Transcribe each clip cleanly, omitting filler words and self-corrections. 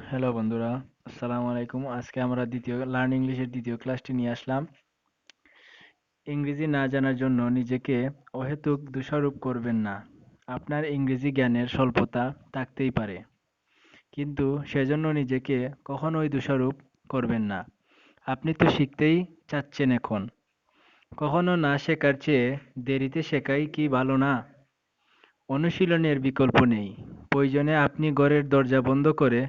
Hello বন্ধুরা, আসসালামু আলাইকুম। আজকে আমরা লার্ন ইংলিশের দ্বিতীয় ক্লাসটি নিয়ে আসলাম। ইংরেজি না জানার জন্য নিজেকে অহেতুক দোষারোপ করবেন না। আপনার ইংরেজি জ্ঞানের স্বল্পতা থাকতেই পারে, কিন্তু সেজন্য নিজেকে কখনোই দোষারোপ করবেন না। আপনি তো শিখতেই চাচ্ছেন এখন। কখনো না শেখার চেয়ে দেরিতে শেখাই কি ভালো না? অনুশীলনের বিকল্প নেই। প্রয়োজনে আপনি ঘরের দরজা বন্ধ করে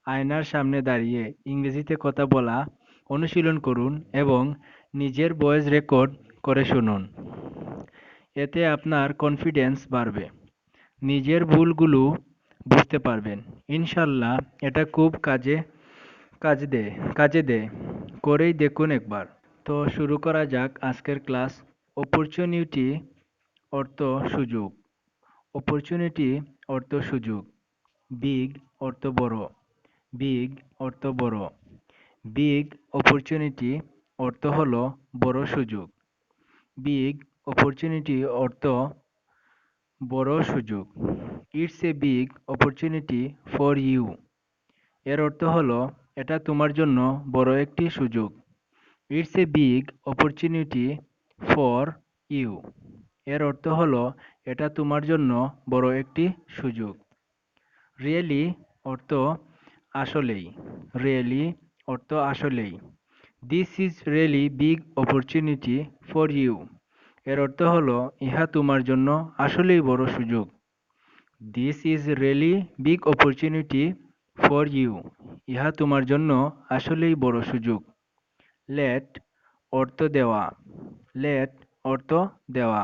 আয়নার সামনে দাঁড়িয়ে ইংরেজিতে কথা বলা অনুশীলন করুন এবং নিজের ভয়েস রেকর্ড করে শুনুন। এতে আপনার কনফিডেন্স বাড়বে। নিজের ভুলগুলো বুঝতে পারবেন। ইনশাল্লাহ এটা খুব কাজে দেয়। করেই দেখুন একবার। তো শুরু করা যাক আজকের ক্লাস। অপরচুনিটি অর্থ সুযোগ। অপরচুনিটি অর্থ সুযোগ। বিগ অর্থ বড়। বিগ অর্থ বড়। বিগ অপরচুনিটি অর্থ হলো বড় সুযোগ। বিগ অপরচুনিটি অর্থ বড় সুযোগ। It's a big opportunity for you. এর অর্থ হলো এটা তোমার জন্য বড় একটি সুযোগ। It's a big opportunity for you. এর অর্থ হলো এটা তোমার জন্য বড় একটি সুযোগ। রিয়েলি অর্থ আসলেই। রিয়েলি অর্থ আসলেই। This is really big opportunity for you. এর অর্থ হলো ইহা তোমার জন্য আসলেই বড় সুযোগ। This is really big opportunity for you. ইহা তোমার জন্য আসলেই বড় সুযোগ। লেট অর্থ দেওয়া। লেট অর্থ দেওয়া।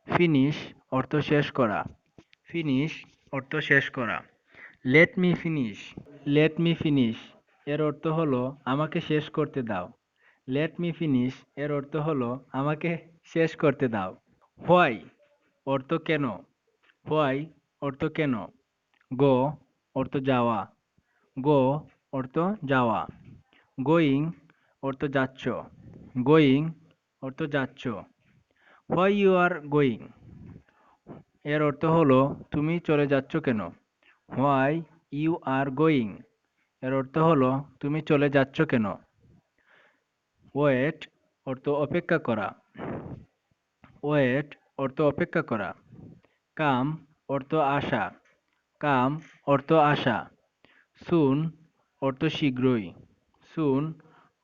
ফিনিশ অর্থ শেষ করা। ফিনিশ অর্থ শেষ করা। Let me finish. Let me finish এর অর্থ হলো আমাকে শেষ করতে দাও। লেট মি ফিনিশ এর অর্থ হলো আমাকে শেষ করতে দাও। হোয়াই অর্থ কেন। হোয়াই অর্থ কেন। গো অর্থ যাওয়া। গো অর্থ যাওয়া। গোয়িং অর্থ যাচ্ছ। গোয়িং অর্থ যাচ্ছ। হোয়াই ইউ আর গোয়িং এর অর্থ হলো তুমি চলে যাচ্ছ কেন। হোয়াই ইউ আর গোয়িং এর অর্থ হলো তুমি চলে যাচ্ছ কেন। ওয়েট অর্থ অপেক্ষা করা। ওয়েট অর্থ অপেক্ষা করা। কাম অর্থ আসা। কাম অর্থ আসা। সুন অর্থ শীঘ্রই। সুন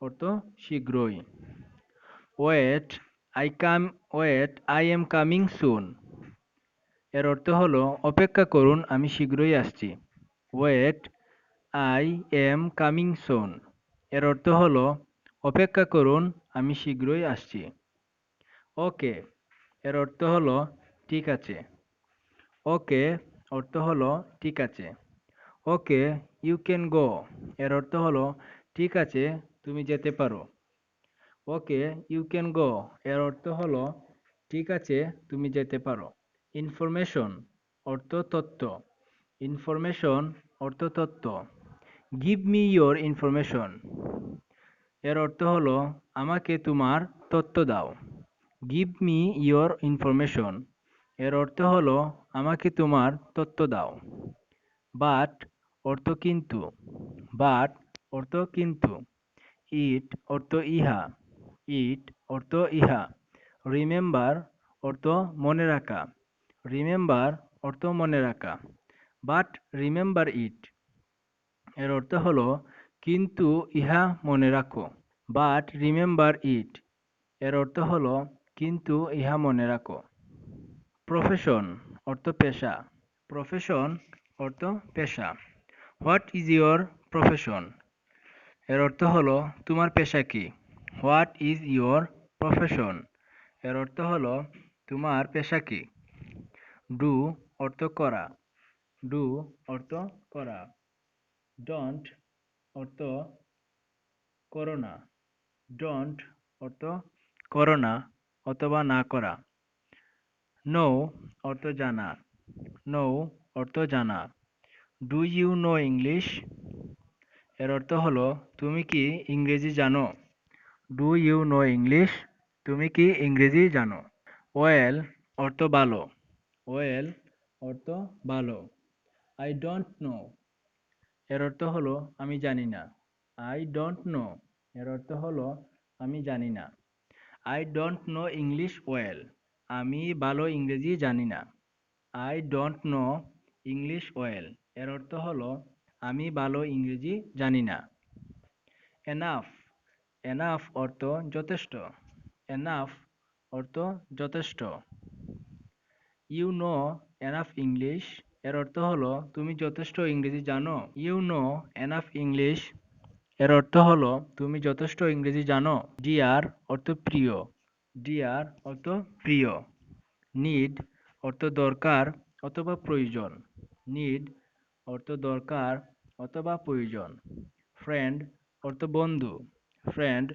অর্থ শীঘ্রই। Wait I am coming soon এর অর্থ হলো অপেক্ষা করুন আমি শীঘ্রই আসছি। Wait I am coming soon এর অর্থ হলো অপেক্ষা করুন আমি শীঘ্রই আসছি। ওকে এর অর্থ হলো ঠিক আছে। ওকে অর্থ হলো ঠিক আছে। ওকে ইউ ক্যান গো এর অর্থ হলো ঠিক আছে তুমি যেতে পারো। ওকে ইউ ক্যান গো এর অর্থ হলো ঠিক আছে তুমি যেতে পারো। ইনফরমেশন অর্থ তথ্য। ইনফরমেশন অর্থ তথ্য। গিভ মি ইয়োর ইনফরমেশন এর অর্থ হলো আমাকে তোমার তথ্য দাও। গিভ মি ইয়োর ইনফরমেশন এর অর্থ হলো আমাকে তোমার তথ্য দাও। বাট অর্থ কিন্তু। বাট অর্থ কিন্তু। ইট অর্থ ইহা। ইট অর্থ ইহা। রিমেম্বার অর্থ মনে রাখা। রিমেম্বার অর্থ মনে রাখা। বাট রিমেম্বার ইট এর অর্থ হলো কিন্তু ইহা মনে রাখো। বাট রিমেম্বার ইট এর অর্থ হলো কিন্তু ইহা মনে রাখো। প্রফেশন অর্থ পেশা। প্রফেশন অর্থ পেশা। হোয়াট ইজ ইয়োর প্রফেশন এর অর্থ হলো তোমার পেশা কি। হোয়াট ইজ ইয়োর প্রফেশন এর অর্থ হলো তোমার পেশা কি। ডু অর্থ করা। ডু অর্থ করা। ডোন্ট অর্থ করো না। ডোন্ট অর্থ করো না অথবা না করা। নো অর্থ জানা। নো অর্থ জানা। ডু ইউ নো ইংলিশ এর অর্থ হলো তুমি কি ইংরেজি জানো। ডু ইউ নো ইংলিশ তুমি কি ইংরেজি জানো। ওয়েল অর্থ ভালো। ওয়েল অর্থ ভালো। আই ডোন্ট নো এর অর্থ হলো আমি জানি না। আই ডোন্ট নো এর অর্থ হলো আমি জানি না। I don't know English well. আমি ভালো ইংরেজি জানি না। I don't know English well এর অর্থ হলো আমি ভালো ইংরেজি জানি না। এনাফ এনাফ অর্থ যথেষ্ট। এনাফ অর্থ যথেষ্ট। ইউ নো এনাফ ইংলিশ এর অর্থ হলো তুমি যথেষ্ট ইংরেজি জানো। ইউ নো এনাফ ইংলিশ এর অর্থ হলো তুমি যথেষ্ট ইংরেজি জানো। ডিয়ার অর্থ প্রিয়। ডিয়ার অর্থ প্রিয়। নিড অর্থ দরকার অথবা প্রয়োজন। নিড অর্থ দরকার অথবা প্রয়োজন। ফ্রেন্ড অর্থ বন্ধু। ফ্রেন্ড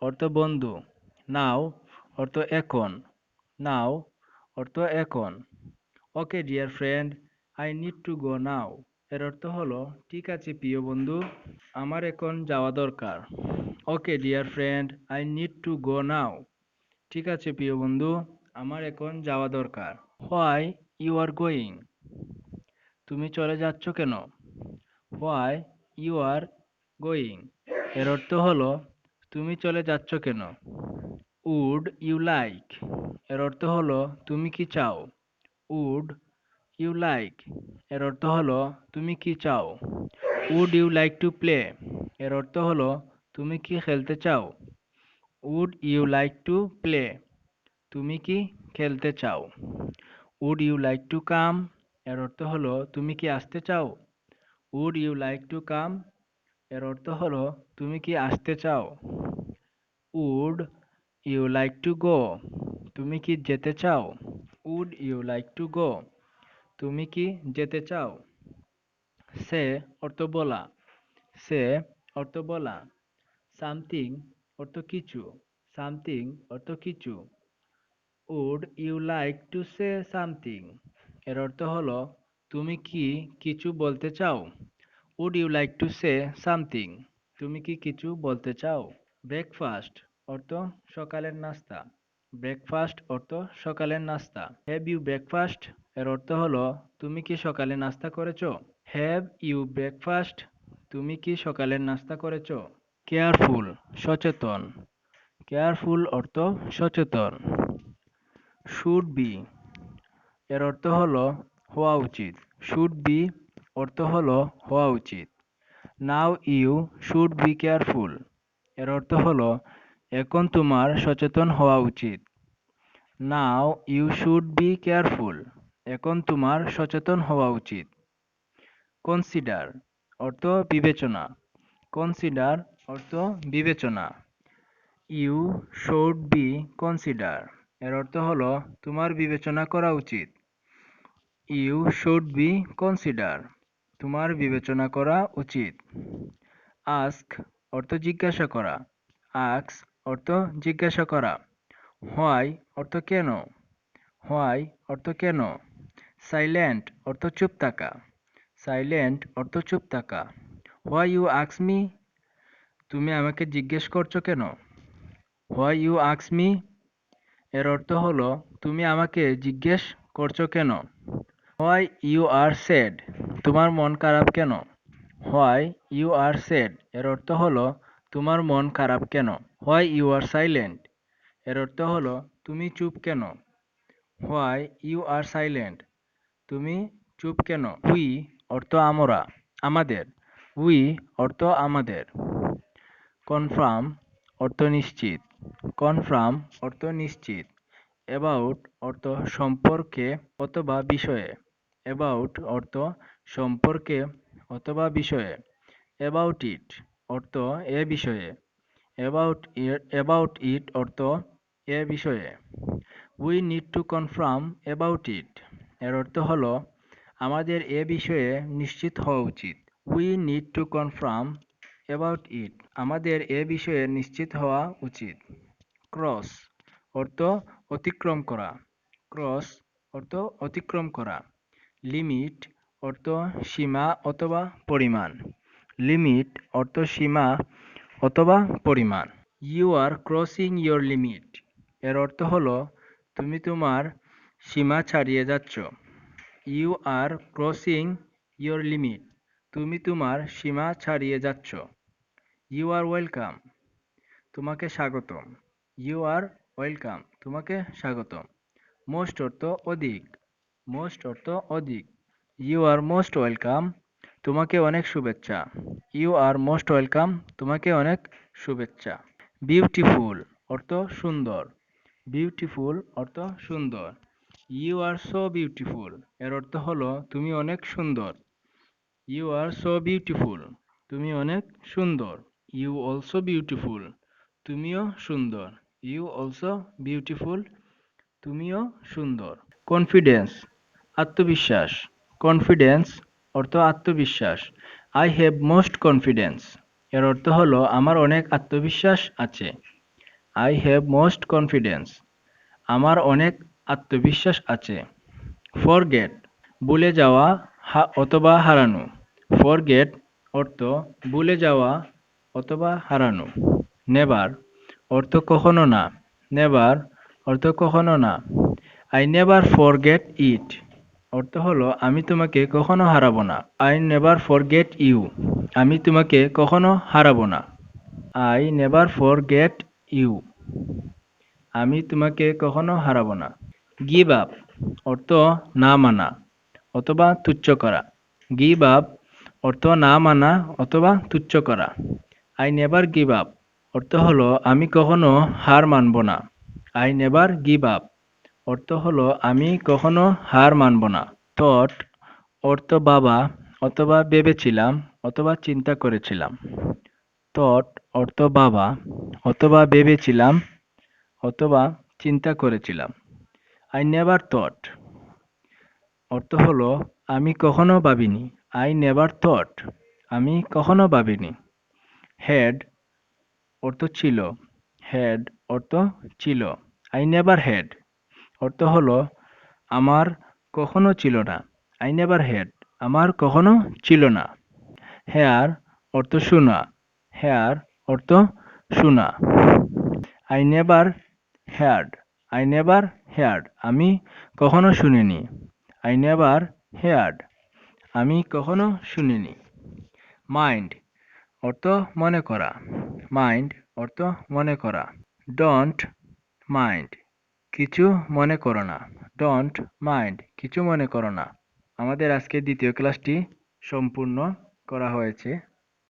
অর্থ বন্ধু। নাও অর্থ এখন। নাও অর্থ এখন। Okay dear friend, I need to go now এর অর্থ হলো ঠিক আছে প্রিয় বন্ধু, আমার এখন যাওয়া দরকার। Okay dear friend, I need to go now. ঠিক আছে প্রিয় বন্ধু, আমার এখন যাওয়া দরকার। হোয়াই ইউ আর গোয়িং তুমি চলে যাচ্ছ কেন? হোয়াই ইউ আর গোয়িং এর অর্থ হলো তুমি চলে যাচ্ছ কেন? উড ইউ লাইক এর অর্থ হলো তুমি কি চাও? উড ইউ লাইক এর অর্থ হলো তুমি কি চাও? Would you like to play এর অর্থ হলো তুমি কি খেলতে চাও? Would you like to play তুমি কি খেলতে চাও? Would you like to come এর অর্থ হলো তুমি কি আসতে চাও? Would you like to come এর অর্থ হলো তুমি কি আসতে চাও? Would you like to go তুমি কি যেতে চাও? Would you like to go তুমি কি যেতে চাও? সে অর্থ বলা। সে অর্থ বলা। সামথিং অর্থ কিছু। সামথিং অর্থ কিছু। Would you like to say something এর অর্থ হলো তুমি কি কিছু বলতে চাও? Would you like to say something তুমি কি কিছু বলতে চাও? ব্রেকফাস্ট অর্থ সকালের নাস্তা। ব্রেকফাস্ট অর্থ সকালের নাস্তা। হ্যাভ ইউ ব্রেকফাস্ট এর অর্থ হলো তুমি কি সকালে নাস্তা করেছো? হ্যাভ ইউ ব্রেকফাস্ট তুমি কি সকালের নাস্তা করেছো? কেয়ারফুল সচেতন। কেয়ারফুল অর্থ সচেতন। শুড বি এর অর্থ হলো হওয়া উচিত। শুড বি অর্থ হলো হওয়া উচিত। Now you should be careful এর অর্থ হলো এখন তোমার সচেতন হওয়া উচিত। Now you should be careful এখন তোমার সচেতন হওয়া উচিত। কনসিডার অর্থ বিবেচনা। কনসিডার অর্থ বিবেচনা। ইউ শুড বি কনসিডার এর অর্থ হলো তোমার বিবেচনা করা উচিত। ইউ শুড বি কনসিডার তোমার বিবেচনা করা উচিত। আস্ক অর্থ জিজ্ঞাসা করা। আস্ক অর্থ জিজ্ঞাসা করা। হোয়াই অর্থ কেন। হোয়াই অর্থ কেন। সাইলেন্ট অর্থ চুপ থাকা। সাইলেন্ট অর্থ চুপ থাকা। হোয়াই ইউ আস্ক মি তুমি আমাকে জিজ্ঞেস করছো কেন? হোয়াই ইউ আস্ক মি এর অর্থ হলো তুমি আমাকে জিজ্ঞেস করছো কেন? হোয়াই ইউ আর স্যাড তোমার মন খারাপ কেন? হোয়াই ইউ আর স্যাড এর অর্থ হলো তোমার মন খারাপ কেন? হোয়াই ইউ আর সাইলেন্ট এর অর্থ হলো তুমি চুপ কেন? হোয়াই ইউ আর সাইলেন্ট তুমি চুপ কেন? উই অর্থ আমরা আমাদের। উই অর্থ আমাদের। কনফার্ম অর্থ নিশ্চিত। কনফার্ম অর্থ নিশ্চিত। অ্যাবাউট অর্থ সম্পর্কে অথবা বিষয়ে। অ্যাবাউট অর্থ সম্পর্কে অথবা বিষয়ে। অ্যাবাউট ইট অর্থ এ বিষয়ে। অ্যাবাউট ইট অর্থ এ বিষয়ে। We need to confirm about it এর অর্থ হলো আমাদের এ বিষয়ে নিশ্চিত হওয়া উচিত। We need to confirm about it আমাদের এ বিষয়ে নিশ্চিত হওয়া উচিত। ক্রস অর্থ অতিক্রম করা। ক্রস অর্থ অতিক্রম করা। লিমিট অর্থ সীমা অথবা পরিমাণ। লিমিট অর্থ সীমা অথবা পরিমাণ। You are crossing your limit এর অর্থ হলো তুমি তোমার সীমা ছাড়িয়ে যাচ্ছ। You are crossing your limit তুমি তোমার সীমা ছাড়িয়ে যাচ্ছ। You are welcome. তোমাকে স্বাগতম। You are welcome. তোমাকে স্বাগতম। মোস্ট অর্থ অধিক। মোস্ট অর্থ অধিক। You are most welcome. তোমাকে অনেক শুভেচ্ছা। You are most welcome. তোমাকে অনেক শুভেচ্ছা। বিউটিফুল অর্থ সুন্দর। বিউটিফুল অর্থ সুন্দর। You are so beautiful. এর অর্থ হলো তুমি অনেক সুন্দর। You are so beautiful. তুমি অনেক সুন্দর। You also beautiful. তুমিও সুন্দর। You also beautiful. তুমিও সুন্দর। কনফিডেন্স আত্মবিশ্বাস। কনফিডেন্স অর্থ আত্মবিশ্বাস। I have most confidence. এর অর্থ হলো আমার অনেক আত্মবিশ্বাস আছে। I have most confidence. আমার অনেক আত্মবিশ্বাস আছে। ফরগেট ভুলে যাওয়া অথবা হারানো। ফরগেট অর্থ ভুলে যাওয়া অথবা হারানো। নেভার অর্থ কখনো না। নেভার অর্থ কখনো না। আই নেভার ফরগেট ইট অর্থ হলো আমি তোমাকে কখনো হারাবো না। I never forget you. আমি তোমাকে কখনো হারাবো না। I never forget you. আমি তোমাকে কখনো হারাবো না। গিভ আপ অর্থ না মানা অথবা তুচ্ছ করা। গিভ আপ অর্থ না মানা অথবা তুচ্ছ করা। আই নেভার গিভ আপ অর্থ হলো আমি কখনো হার মানব না। আই নেভার গিভ আপ অর্থ হলো আমি কখনো হার মানব না। থট অর্থ ভাবা অথবা ভেবেছিলাম অথবা চিন্তা করেছিলাম। থট অর্থ ভাবা অথবা ভেবেছিলাম অথবা চিন্তা করেছিলাম। আই নেভার থট অর্থ হলো আমি কখনো ভাবিনি। আই নেভার থট আমি কখনো ভাবিনি। হেড অর্থ ছিল। হেড অর্থ ছিল। আই নেভার হেড অর্থ হলো আমার কখনো ছিল না। আই নেভার হেড আমার কখনো ছিল না। হেয়ার অর্থ শোনা। হেয়ার অর্থ শোনা। I never heard. I never heard আমি কখনো শুনিনি। আই নেভার হেয়ার্ড আমি কখনো শুনিনি। মাইন্ড অর্থ মনে করা। মাইন্ড অর্থ মনে করা। ডোন্ট মাইন্ড কিছু মনে করো না। ডোন্ট মাইন্ড কিছু মনে করো না। আমাদের আজকে দ্বিতীয় ক্লাসটি সম্পূর্ণ করা হয়েছে।